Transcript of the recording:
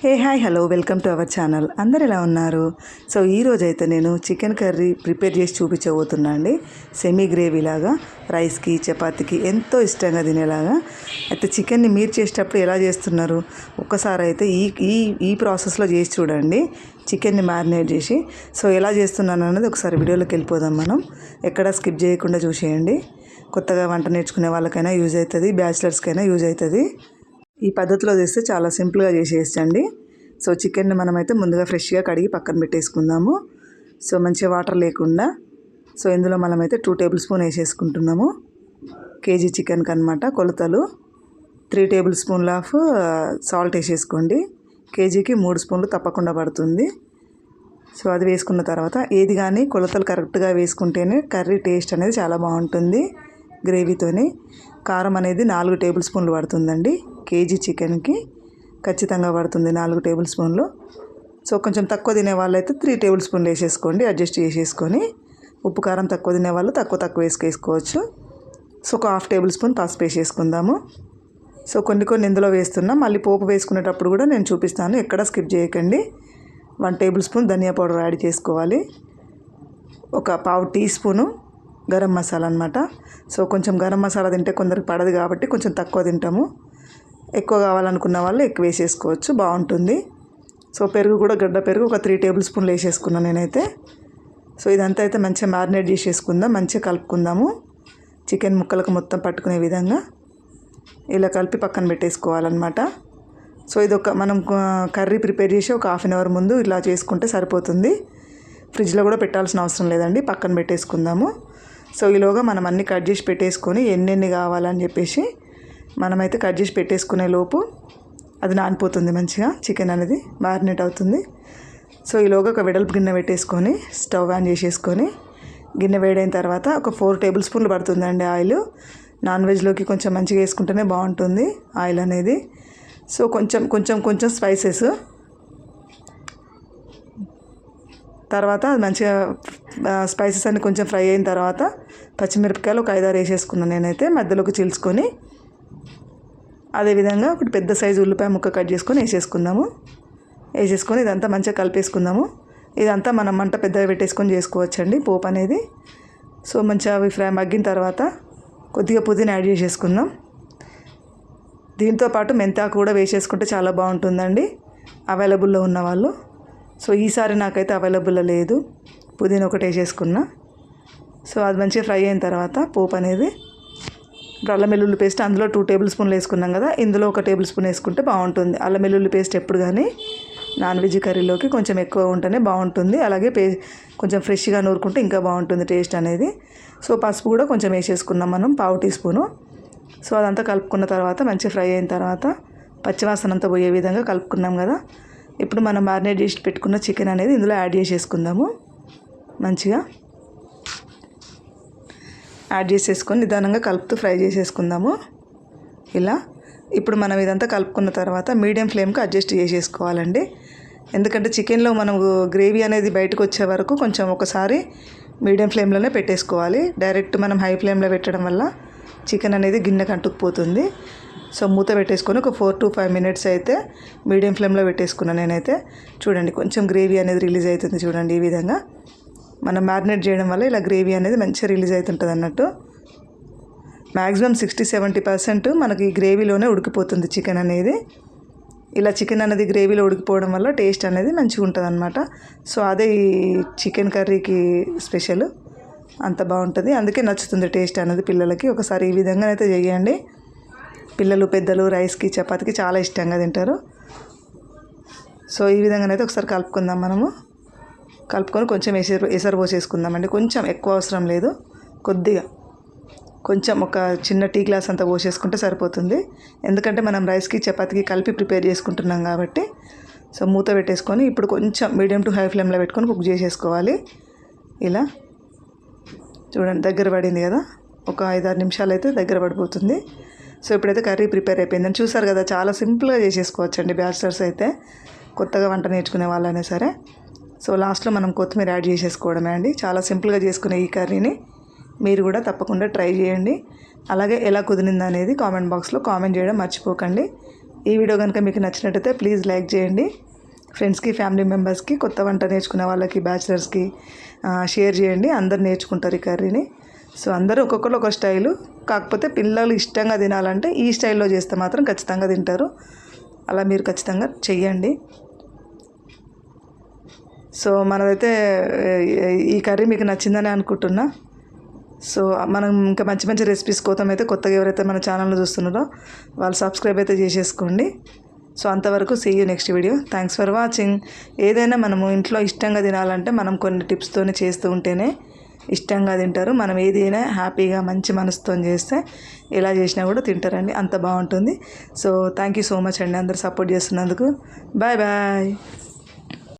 Hey hi hello welcome to our channel. అందరు ఎలా ఉన్నారు? సో ఈరోజైతే నేను చికెన్ కర్రీ ప్రిపేర్ చేసి చూపించబోతున్నా అండి. సెమీ గ్రేవీ లాగా రైస్కి చపాతీకి ఎంతో ఇష్టంగా తినేలాగా. అయితే చికెన్ని మీరు చేసేటప్పుడు ఎలా చేస్తున్నారు ఒక్కసారి అయితే ఈ ఈ ఈ ప్రాసెస్లో చేసి చూడండి. చికెన్ని మ్యారినేట్ చేసి సో ఎలా చేస్తున్నాను అనేది ఒకసారి వీడియోలోకి వెళ్ళిపోదాం. మనం ఎక్కడ స్కిప్ చేయకుండా చూసేయండి. కొత్తగా వంట నేర్చుకునే వాళ్ళకైనా యూజ్ అవుతుంది, బ్యాచిలర్స్కైనా యూజ్ అవుతుంది. ఈ పద్ధతిలో చేస్తే చాలా సింపుల్గా చేసేయచ్చండి. సో చికెన్ని మనమైతే ముందుగా ఫ్రెష్గా కడిగి పక్కన పెట్టేసుకుందాము. సో మంచిగా వాటర్ లేకుండా. సో ఇందులో మనమైతే 2 టేబుల్ స్పూన్ వేసేసుకుంటున్నాము. కేజీ చికెన్కి అనమాట కొలతలు. 3 టేబుల్ స్పూన్ల ఆఫ్ సాల్ట్ వేసేసుకోండి. కేజీకి 3 స్పూన్లు తప్పకుండా పడుతుంది. సో అది వేసుకున్న తర్వాత ఏది కానీ కొలతలు కరెక్ట్గా వేసుకుంటేనే కర్రీ టేస్ట్ అనేది చాలా బాగుంటుంది. గ్రేవీతోని కారం అనేది 4 టేబుల్ స్పూన్లు పడుతుందండి. కేజీ చికెన్కి ఖచ్చితంగా పడుతుంది 4 టేబుల్ స్పూన్లు. సో కొంచెం తక్కువ తినే వాళ్ళైతే 3 టేబుల్ స్పూన్లు వేసేసుకోండి, అడ్జస్ట్ చేసేసుకొని. ఉప్పు కారం తక్కువ తినే వాళ్ళు తక్కువ వేసుకోవచ్చు. సో ఒక 1/2 టేబుల్ స్పూన్ పసుపు వేసేసుకుందాము. సో కొన్ని ఇందులో వేస్తున్నాం. మళ్ళీ పోపు వేసుకునేటప్పుడు కూడా నేను చూపిస్తాను, ఎక్కడ స్కిప్ చేయకండి. 1 టేబుల్ స్పూన్ ధనియా పౌడర్ యాడ్ చేసుకోవాలి. ఒక 1/2 టీ స్పూను గరం మసాలా అనమాట. సో కొంచెం గరం మసాలా తింటే కొందరికి పడదు కాబట్టి కొంచెం తక్కువ తింటాము. ఎక్కువ కావాలనుకున్న వాళ్ళు ఎక్కువ వేసేసుకోవచ్చు, బాగుంటుంది. సో పెరుగు కూడా గడ్డ పెరుగు ఒక 3 టేబుల్ స్పూన్లు వేసేసుకున్నాను నేనైతే. సో ఇదంతా అయితే మంచిగా మ్యారినేట్ చేసేసుకుందాం, మంచిగా కలుపుకుందాము. చికెన్ ముక్కలకు మొత్తం పట్టుకునే విధంగా ఇలా కలిపి పక్కన పెట్టేసుకోవాలన్నమాట. సో ఇది మనం కర్రీ ప్రిపేర్ చేసి ఒక 1/2 అవర్ ముందు ఇలా చేసుకుంటే సరిపోతుంది. ఫ్రిడ్జ్లో కూడా పెట్టాల్సిన అవసరం లేదండి, పక్కన పెట్టేసుకుందాము. సో ఈలోగా మనం అన్నీ కట్ చేసి పెట్టేసుకొని ఎన్ని కావాలని చెప్పేసి మనమైతే కట్ చేసి పెట్టేసుకునే లోపు అది నానిపోతుంది, మంచిగా చికెన్ అనేది మ్యారినేట్ అవుతుంది. సో ఈలోగా ఒక వెడల్పు గిన్నె పెట్టేసుకొని స్టవ్ ఆన్ చేసేసుకొని గిన్నె వేడైన తర్వాత ఒక 4 టేబుల్ స్పూన్లు పడుతుందండి ఆయిల్. నాన్ వెజ్లోకి కొంచెం మంచిగా వేసుకుంటేనే బాగుంటుంది ఆయిల్ అనేది. సో కొంచెం స్పైసెస్ తర్వాత మంచిగా స్పైసెస్ అన్ని కొంచెం ఫ్రై అయిన తర్వాత పచ్చిమిరపకాయలు ఒక 5-6 వేసేసుకున్నాను నేనైతే, మధ్యలోకి చీల్చుకొని. అదేవిధంగా ఒకటి పెద్ద సైజు ఉల్లిపాయ ముక్క కట్ చేసుకొని వేసేసుకొని ఇదంతా మంచిగా కలిపేసుకుందాము. ఇదంతా మనం మంట పెద్దగా పెట్టేసుకొని చేసుకోవచ్చండి పోపు అనేది. సో మంచిగా అవి మగ్గిన తర్వాత కొద్దిగా పుదీనా యాడ్ చేసేసుకుందాం. దీంతోపాటు మెంతాకు కూడా వేసేసుకుంటే చాలా బాగుంటుందండి అవైలబుల్లో ఉన్నవాళ్ళు. సో ఈసారి నాకైతే అవైలబుల్లో లేదు, పుదీనా ఒకటి వేసేసుకున్నా. సో అది మంచిగా ఫ్రై అయిన తర్వాత పోపు అనేది అల్లం వెల్లుల్లి పేస్ట్ అందులో 2 టేబుల్ స్పూన్లు వేసుకున్నాం కదా, ఇందులో 1 టేబుల్ స్పూన్ వేసుకుంటే బాగుంటుంది. అల్లం వెల్లుల్లి పేస్ట్ ఎప్పుడు కానీ నాన్ వెజ్ కర్రీలోకి కొంచెం ఎక్కువ ఉంటేనే బాగుంటుంది. అలాగే కొంచెం ఫ్రెష్గా నూరుకుంటే ఇంకా బాగుంటుంది టేస్ట్ అనేది. సో పసుపు కూడా కొంచెం వేసేసుకున్నాం మనం, 1/2 టీ స్పూను. సో అదంతా కలుపుకున్న తర్వాత మంచిగా ఫ్రై అయిన తర్వాత పచ్చివాసన అంతా పోయే విధంగా కలుపుకున్నాం కదా. ఇప్పుడు మనం మ్యారినేట్ చేసి పెట్టుకున్న చికెన్ అనేది ఇందులో యాడ్ చేసేసుకుందాము. మంచిగా యాడ్ చేసేసుకొని నిదానంగా కలుపుతూ ఫ్రై చేసేసుకుందాము ఇలా. ఇప్పుడు మనం ఇదంతా కలుపుకున్న తర్వాత మీడియం ఫ్లేమ్కి అడ్జస్ట్ చేసేసుకోవాలండి. ఎందుకంటే చికెన్లో మనం గ్రేవీ అనేది బయటకు వచ్చే వరకు కొంచెం ఒకసారి మీడియం ఫ్లేమ్లోనే పెట్టేసుకోవాలి. డైరెక్ట్ మనం హై ఫ్లేమ్లో పెట్టడం వల్ల చికెన్ అనేది గిన్నెకి అంటుకుపోతుంది. సో మూత పెట్టేసుకొని ఒక 4 to 5 మినిట్స్ అయితే మీడియం ఫ్లేమ్లో పెట్టేసుకున్నాను నేనైతే. చూడండి కొంచెం గ్రేవీ అనేది రిలీజ్ అవుతుంది చూడండి. ఈ విధంగా మనం మ్యారినేట్ చేయడం వల్ల ఇలా గ్రేవీ అనేది మంచిగా రిలీజ్ అవుతుంటుంది అన్నట్టు. మ్యాక్సిమం 60-70% మనకి గ్రేవీలోనే ఉడికిపోతుంది చికెన్ అనేది. ఇలా చికెన్ అనేది గ్రేవీలో ఉడికిపోవడం వల్ల టేస్ట్ అనేది మంచిగా ఉంటుంది అన్నమాట. సో అదే ఈ చికెన్ కర్రీకి స్పెషల్, అంత బాగుంటుంది. అందుకే నచ్చుతుంది టేస్ట్ అనేది పిల్లలకి. ఒకసారి ఈ విధంగా అయితే చేయండి. పిల్లలు పెద్దలు రైస్కి చపాతీకి చాలా ఇష్టంగా తింటారు. సో ఈ విధంగానైతే ఒకసారి కలుపుకుందాం. మనము కలుపుకొని కొంచెం ఎసరు పోసేసుకుందామండి. కొంచెం ఎక్కువ అవసరం లేదు, కొద్దిగా కొంచెం ఒక చిన్న టీ గ్లాస్ అంతా పోసేసుకుంటే సరిపోతుంది. ఎందుకంటే మనం రైస్కి చపాతీకి కలిపి ప్రిపేర్ చేసుకుంటున్నాం కాబట్టి. సో మూత పెట్టేసుకొని ఇప్పుడు కొంచెం మీడియం టు హై ఫ్లేమ్లో పెట్టుకొని కుక్ చేసేసుకోవాలి. ఇలా చూడండి దగ్గర పడింది కదా, ఒక 5-6 నిమిషాలు అయితే దగ్గర పడిపోతుంది. సో ఇప్పుడైతే కర్రీ ప్రిపేర్ అయిపోయిందని చూసారు కదా, చాలా సింపుల్గా చేసేసుకోవచ్చండి బ్యాచిలర్స్ అయితే, కొత్తగా వంట నేర్చుకునే వాళ్ళైనా సరే. సో లాస్ట్లో మనం కొత్తిమీర యాడ్ చేసేసుకోవడమే అండి. చాలా సింపుల్గా చేసుకునే ఈ కర్రీని మీరు కూడా తప్పకుండా ట్రై చేయండి. అలాగే ఎలా కుదిరింది అనేది కామెంట్ బాక్స్లో కామెంట్ చేయడం మర్చిపోకండి. ఈ వీడియో కనుక మీకు నచ్చినట్టయితే ప్లీజ్ లైక్ చేయండి. ఫ్రెండ్స్కి, ఫ్యామిలీ మెంబర్స్కి, కొత్త వంట నేర్చుకునే వాళ్ళకి, బ్యాచిలర్స్కి షేర్ చేయండి. అందరు నేర్చుకుంటారు ఈ కర్రీని. సో అందరూ ఒక్కొక్కరు ఒక స్టైలు, కాకపోతే పిల్లలు ఇష్టంగా తినాలంటే ఈ స్టైల్లో చేస్తే మాత్రం ఖచ్చితంగా తింటారు. అలా మీరు ఖచ్చితంగా చెయ్యండి. సో మనదైతే ఈ కర్రీ మీకు నచ్చిందని అనుకుంటున్నా. సో మనం ఇంకా మంచి మంచి రెసిపీస్ కోసం అయితే కొత్తగా ఎవరైతే మన ఛానల్లో చూస్తున్నారో వాళ్ళు సబ్స్క్రైబ్ అయితే చేసేసుకోండి. సో అంతవరకు see you next video. Thanks for watching. ఏదైనా మనము ఇంట్లో ఇష్టంగా తినాలంటే మనం కొన్ని టిప్స్తోనే చేస్తూ ఉంటేనే ఇష్టంగా తింటారు. మనం ఏదైనా హ్యాపీగా మంచి మనసుతో చేస్తే ఎలా చేసినా కూడా తింటారండి, అంత బాగుంటుంది. So thank you so much అండి అందరు సపోర్ట్ చేస్తున్నందుకు. Bye bye.